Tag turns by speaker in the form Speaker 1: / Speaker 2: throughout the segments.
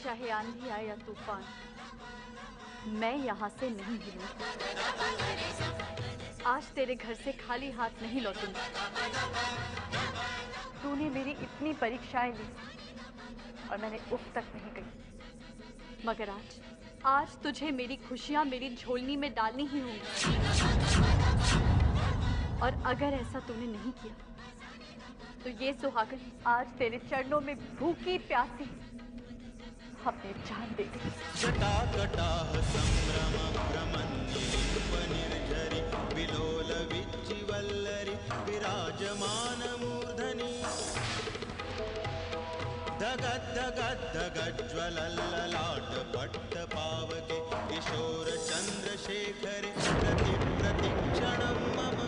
Speaker 1: चाहे आंधी आए या तूफान, मैं यहाँ से नहीं हिलूंगी। आज तेरे घर से खाली हाथ नहीं लौटूंगी। तूने मेरी इतनी परीक्षाएं ली और मैंने उफ तक नहीं गई, मगर आज तुझे मेरी खुशियां मेरी झोलनी में डालनी ही होंगी। और अगर ऐसा तूने नहीं किया तो ये सुहागन आज तेरे चरणों में भूखी प्यासी अपनी जान दे दी।
Speaker 2: जटाकटाह संभ्रम भ्रमन्निलिम्ब निर्झरि विलोल विच्चिवल्लरि विराजमान मूर्धनि धगद्धगद्धगज्ज्वलल्ललाट पट्टपावके किशोर चन्द्रशेखरे प्रतिक्षणं मम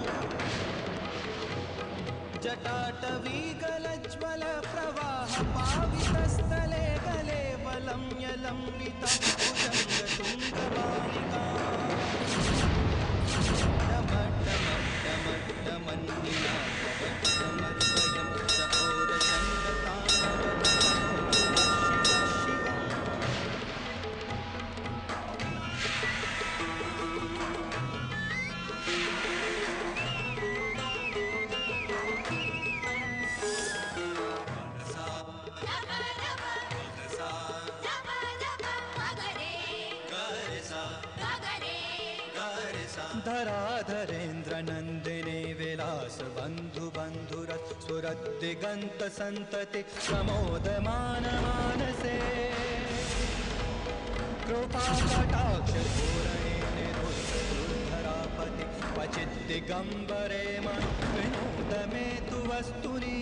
Speaker 2: जटाटवीगलज्ज्वल प्रवाह पावितस्थले गले वलम्यलम्बिता भुजङ्गतुङ्गमालिका डमड्डमड्डमड्डमन्निनादवज्रमद्वयं चकोरचण्डताण्डवनमः शिवं धराधरेन्द्र नन्दिने विलास बन्धु बन्धुरत् सुरद्दिगन्त सन्तति प्रमोदमान मानसे कृपा कटाक्ष पूरणे निरुद्धरापति क्वचित् दिगम्बरे विनोद मे तु वस्तुनि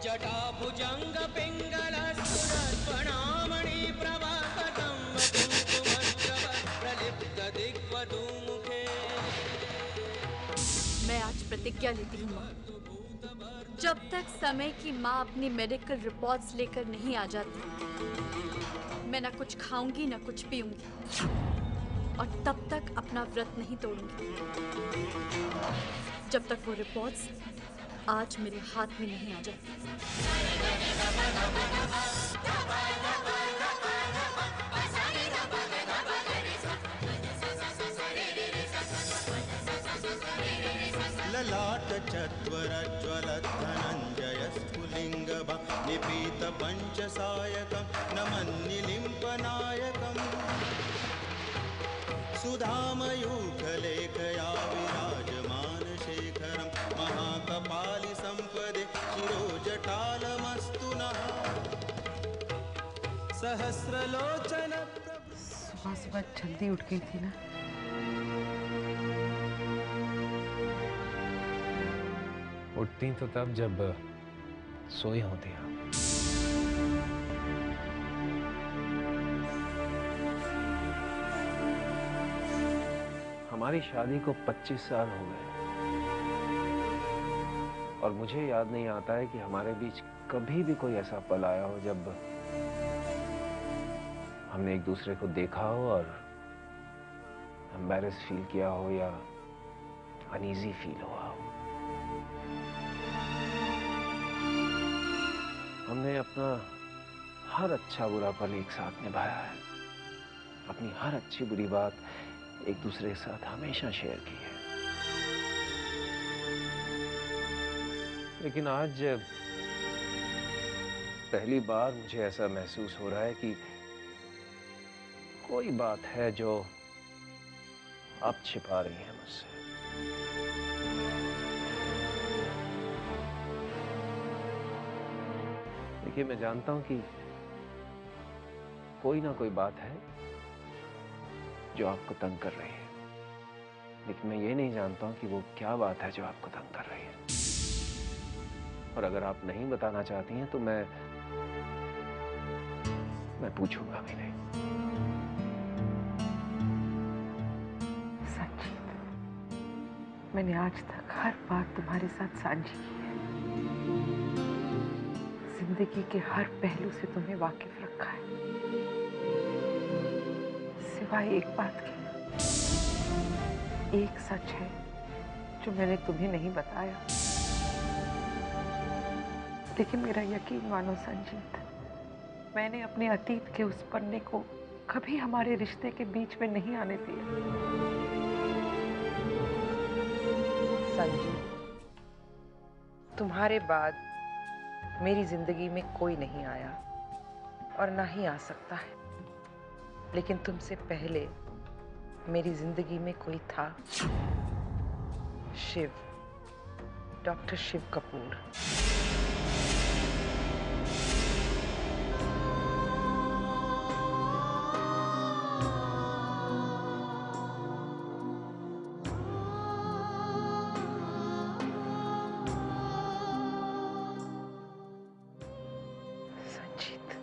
Speaker 2: जटा भुजंग पिंगलस्तुरत्वनामणि प्रभाकटं प्रलिप्त दिग्वधूमुखे।
Speaker 1: मैं आज प्रतिज्ञा लेती हूँ माँ, जब तक समय की माँ अपनी मेडिकल रिपोर्ट्स लेकर नहीं आ जाती, मैं ना कुछ खाऊंगी ना कुछ पीऊंगी, और तब तक अपना व्रत नहीं तोड़ूंगी जब तक वो रिपोर्ट्स आज मेरे हाथ में नहीं आ जाती।
Speaker 2: ललाट चत्वरज्वलद्धनञ्जय स्फुलिङ्गभा निपीत पञ्चसायकं नमन्निलिम्पनायकम् सुधामयूखलेखया विराजमान शेखरं महाकपालि संपदे शिरोजटालमस्तु नः सहस्रलोचन।
Speaker 3: सुबह सुबह जल्दी उठ गई थी ना।
Speaker 4: उठती तो तब जब सोई होती आप। हमारी शादी को 25 साल हो गए और मुझे याद नहीं आता है कि हमारे बीच कभी भी कोई ऐसा पल आया हो जब हमने एक दूसरे को देखा हो और एम्बैरेस फील किया हो या अनईजी फील हुआ हो। हमने अपना हर अच्छा बुरा पल एक साथ निभाया है, अपनी हर अच्छी बुरी बात एक दूसरे के साथ हमेशा शेयर की है। लेकिन आज पहली बार मुझे ऐसा महसूस हो रहा है कि कोई बात है जो आप छिपा रही हैं मुझसे। देखिए, मैं जानता हूं कि कोई ना कोई बात है जो आपको तंग कर रही है, लेकिन मैं ये नहीं जानता हूं कि वो क्या बात है जो आपको तंग कर रही है। और अगर आप नहीं बताना चाहती हैं तो मैं पूछूंगा भी नहीं।
Speaker 3: संजीत, मैंने आज तक हर बात तुम्हारे साथ साझी की है। जिंदगी के हर पहलू से तुम्हें वाकिफ रखा है, सिवाय एक बात के। एक सच है जो मैंने तुम्हें नहीं बताया, लेकिन मेरा यकीन मानो संजीत, मैंने अपने अतीत के उस पन्ने को कभी हमारे रिश्ते के बीच में नहीं आने दिया। संजू, तुम्हारे बाद मेरी जिंदगी में कोई नहीं आया और ना ही आ सकता है, लेकिन तुमसे पहले मेरी जिंदगी में कोई था। शिव, डॉक्टर शिव कपूर। संजीत,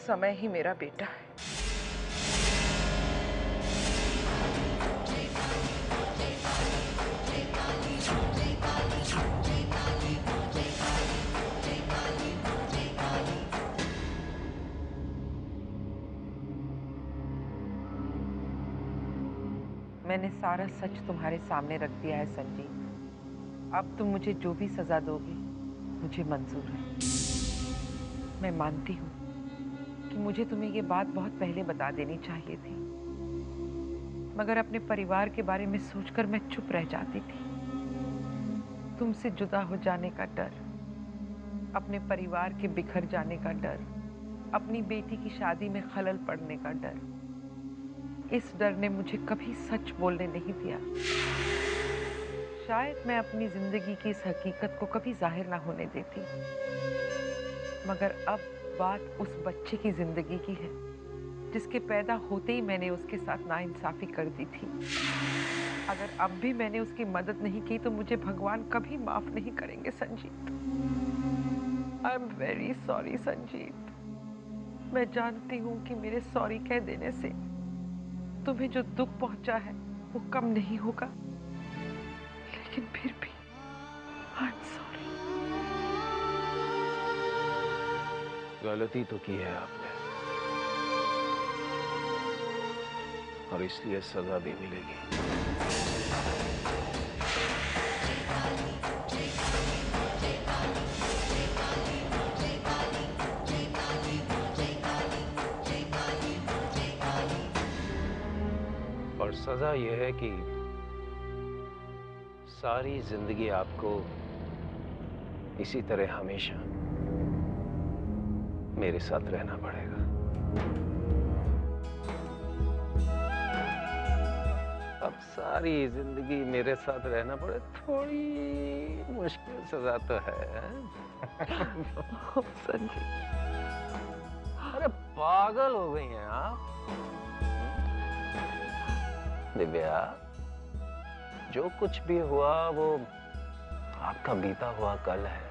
Speaker 3: समय ही मेरा बेटा है। मैंने सारा सच तुम्हारे सामने रख दिया है संजीत। अब तुम मुझे जो भी सजा दोगे मुझे मंजूर है। मैं मानती हूँ कि मुझे तुम्हें ये बात बहुत पहले बता देनी चाहिए थी, मगर अपने परिवार के बारे में सोचकर मैं चुप रह जाती थी। तुमसे जुदा हो जाने का डर, अपने परिवार के बिखर जाने का डर, अपनी बेटी की शादी में खलल पड़ने का डर, इस डर ने मुझे कभी सच बोलने नहीं दिया। शायद मैं अपनी जिंदगी की इस हकीकत को कभी जाहिर ना होने देती, मगर अब बात उस बच्चे की जिंदगी की है जिसके पैदा होते ही मैंने उसके साथ नाइंसाफी कर दी थी। अगर अब भी मैंने उसकी मदद नहीं की तो मुझे भगवान कभी माफ नहीं करेंगे Sanjeet. I am very sorry Sanjeet. मैं जानती हूँ कि मेरे सॉरी कह देने से तुम्हें जो दुख पहुंचा है वो कम नहीं होगा, लेकिन फिर भी आई एम सॉरी।
Speaker 4: गलती तो की है आपने, और इसलिए सजा भी मिलेगी। और सजा यह है कि सारी जिंदगी आपको इसी तरह हमेशा मेरे साथ रहना पड़ेगा। अब सारी जिंदगी मेरे साथ रहना पड़े, थोड़ी मुश्किल सजा तो है।
Speaker 3: संजीत,
Speaker 4: अरे पागल हो गई हैं आप दिव्या। जो कुछ भी हुआ वो आपका बीता हुआ कल है,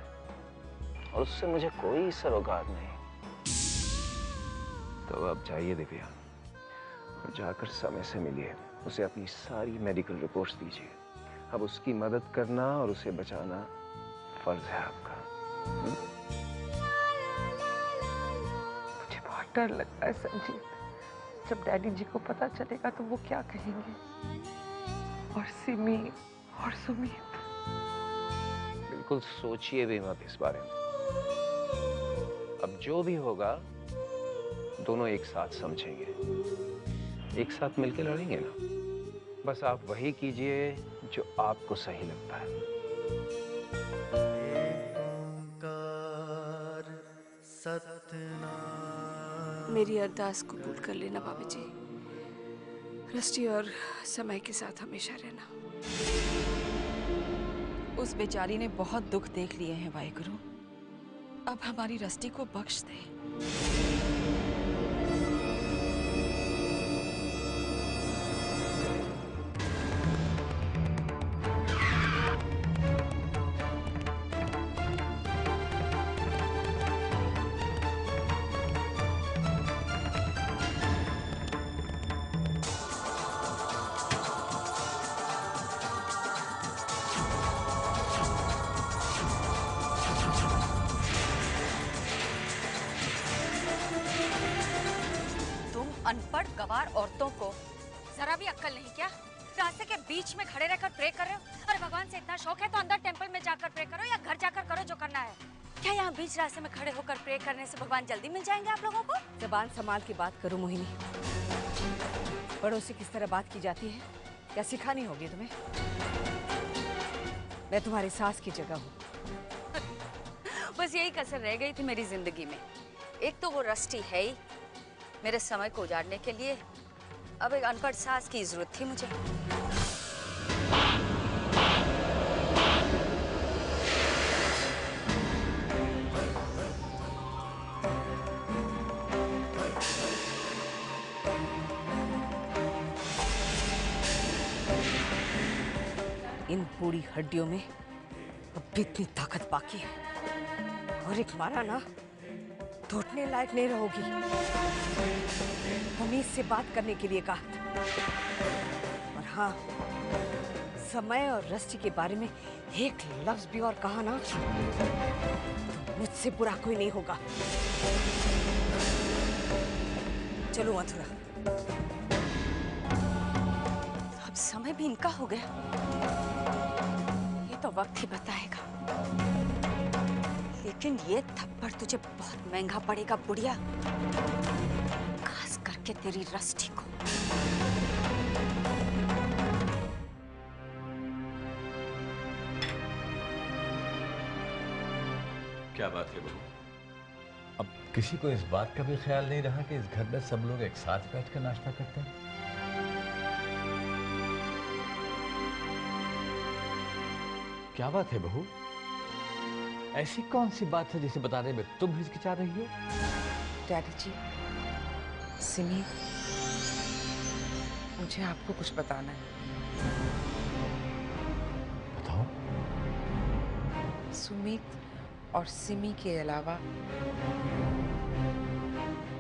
Speaker 4: और उससे मुझे कोई सरोकार नहीं। तो अब जाइए दिव्या, और जाकर समय से मिलिए, उसे अपनी सारी मेडिकल रिपोर्ट्स दीजिए। अब उसकी मदद करना और उसे बचाना फर्ज है आपका।
Speaker 3: मुझे बहुत डर लग रहा है संजीत। जब डैडी जी को पता चलेगा तो वो क्या कहेंगे, और सिमी और सुमित।
Speaker 4: बिल्कुल सोचिए भी मत इस बारे में। अब जो भी होगा दोनों एक साथ समझेंगे, एक साथ मिलकर लड़ेंगे ना। बस आप वही कीजिए जो आपको सही लगता है।
Speaker 5: मेरी अरदास कबूल कर लेना बाबा जी। रस्टी और समय के साथ हमेशा रहना।
Speaker 6: उस बेचारी ने बहुत दुख देख लिए हैं वाहिगुरु। अब हमारी रस्टी को बख्श दे।
Speaker 7: अनपढ़ गवार औरतों को जरा भी अक्ल नहीं क्या? रास्ते के बीच में खड़े रहकर प्रे कर रहे हो? अरे भगवान से इतना शौक है तो अंदर टेंपल में जाकर प्रे करो या घर जाकर करो जो करना है। क्या यहाँ बीच रास्ते में खड़े होकर प्रे करने से भगवान जल्दी मिल जाएंगे आप लोगों को?
Speaker 5: जबान संभाल के बात करो मोहिनी। बड़ों से किस तरह बात की जाती है क्या सिखानी होगी तुम्हें? मैं तुम्हारी सास की जगह हूँ।
Speaker 7: बस यही कसर रह गई थी मेरी जिंदगी में। एक तो वो रस्टी है ही मेरे समय को उजाड़ने के लिए, अब एक अनपढ़ सास की जरूरत थी मुझे।
Speaker 5: इन बूढ़ी हड्डियों में अब भी इतनी ताकत बाकी है और एक मारा ना टूटने लायक नहीं रहोगी। तमीज से बात करने के लिए कहा। और हाँ, समय और रस्टी के बारे में एक लफ्ज भी और कहा ना तो मुझसे बुरा कोई नहीं होगा। चलो मथुरा।
Speaker 7: अब समय भी इनका हो गया, ये तो वक्त ही बताएगा। लेकिन ये थप्पड़ तुझे बहुत महंगा पड़ेगा बुढ़िया, खास करके तेरी रस्टी को।
Speaker 8: क्या बात है बहू? अब किसी को इस बात का भी ख्याल नहीं रहा कि इस घर में सब लोग एक साथ बैठकर नाश्ता करते हैं। क्या बात है बहू? ऐसी कौन सी बात है जिसे बताने में तुम हिचकिचा रही हो?
Speaker 3: डैडी जी, सिमी, मुझे आपको कुछ बताना है।
Speaker 8: बताओ।
Speaker 3: सुमित और सिमी के अलावा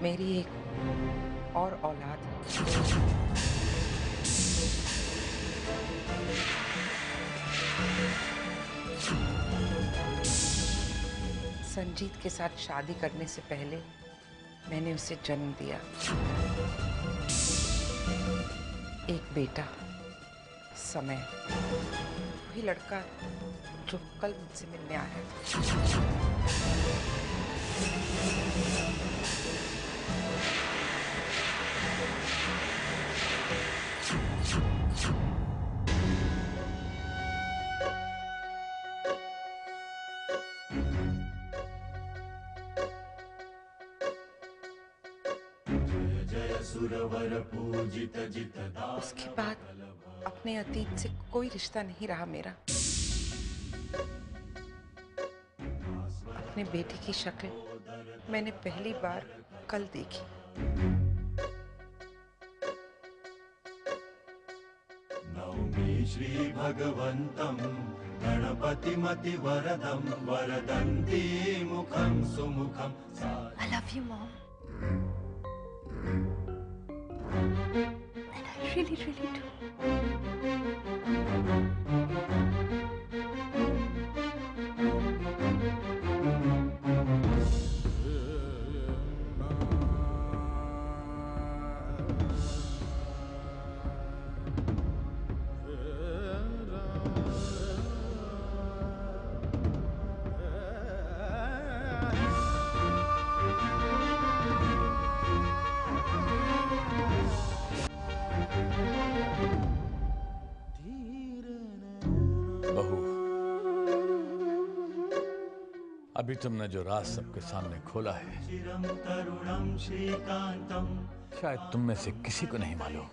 Speaker 3: मेरी एक और औलाद है। संजीत के साथ शादी करने से पहले मैंने उसे जन्म दिया। एक बेटा, समय, वही लड़का जो कल मुझसे मिलने आया था। उसके बाद अपने अतीत से कोई रिश्ता नहीं रहा मेरा। अपने बेटे की शक्ल मैंने पहली बार कल देखी।
Speaker 2: नौमि श्री भगवन्तं गणपतिमति वरदं वरदन्ती मुखं सुमुखं।
Speaker 1: I love you, Mom. And I really, really do.
Speaker 8: बहू, अभी तुमने जो राज सबके सामने खोला है शायद तुम में से किसी को नहीं मालूम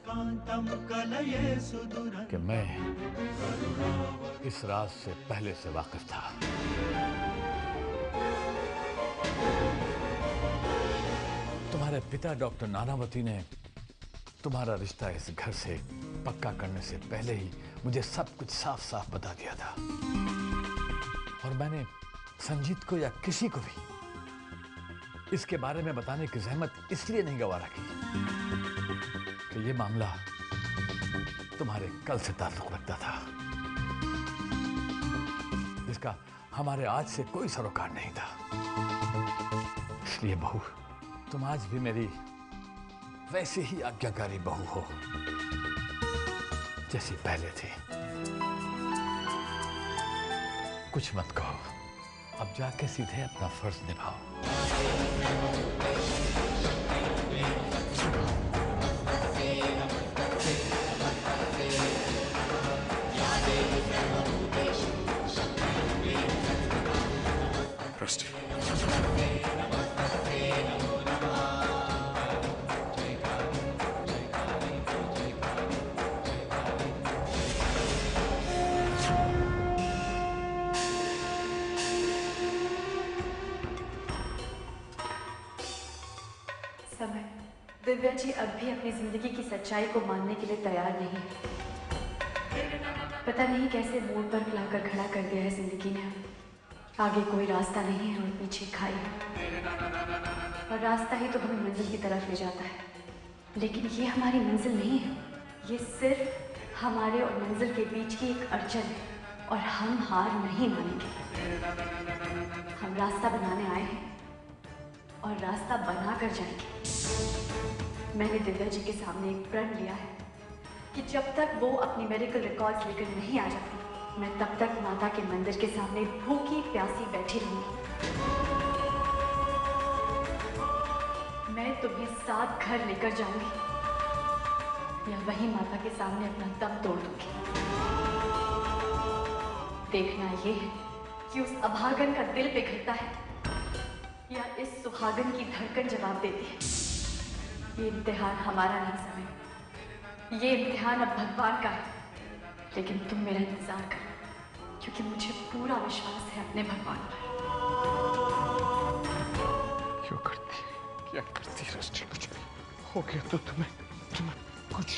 Speaker 8: कि मैं इस राज से पहले से वाकिफ था। तुम्हारे पिता डॉक्टर नानावती ने तुम्हारा रिश्ता इस घर से पक्का करने से पहले ही मुझे सब कुछ साफ साफ बता दिया था। और मैंने संजीत को या किसी को भी इसके बारे में बताने की जहमत इसलिए नहीं गवारा की कि ये मामला तुम्हारे कल से ताल्लुक रखता था, जिसका हमारे आज से कोई सरोकार नहीं था। इसलिए बहू, तुम आज भी मेरी वैसे ही आज्ञाकारी बहू हो जैसी पहले थी। कुछ मत कहो, अब जाके सीधे अपना फर्ज निभाओ।
Speaker 9: रस्टी,
Speaker 1: समय, दिव्या जी अब भी अपनी जिंदगी की सच्चाई को मानने के लिए तैयार नहीं है। पता नहीं कैसे मोड़ पर लाकर खड़ा कर दिया है जिंदगी ने। आगे कोई रास्ता नहीं है और पीछे खाई है, और रास्ता ही तो हमें मंजिल की तरफ ले जाता है। लेकिन ये हमारी मंजिल नहीं है, ये सिर्फ हमारे और मंजिल के बीच की एक अड़चन है, और हम हार नहीं मानेंगे। हम रास्ता बनाने आए हैं और रास्ता बना कर जाएंगे। मैंने दिव्या जी के सामने एक प्रण लिया है कि जब तक वो अपनी मेडिकल रिकॉर्ड्स लेकर नहीं आ जाती, मैं तब तक माता के मंदिर के सामने भूखी प्यासी बैठी रहूंगी। मैं तुम्हें साथ घर लेकर जाऊंगी, या वहीं माता के सामने अपना दम तोड़ दूंगी। देखना ये है कि उस अभागन का दिल पिघलता है या इस सुहागन की धड़कन जवाब देती है। ये इम्तिहान हमारा नहीं समय, ये इम्तिहान अब भगवान का है। लेकिन तुम मेरा इंतजार करो, क्योंकि मुझे पूरा विश्वास है अपने भगवान पर।
Speaker 9: क्यों करती रस्टी? कुछ हो गया तो तुम्हें कुछ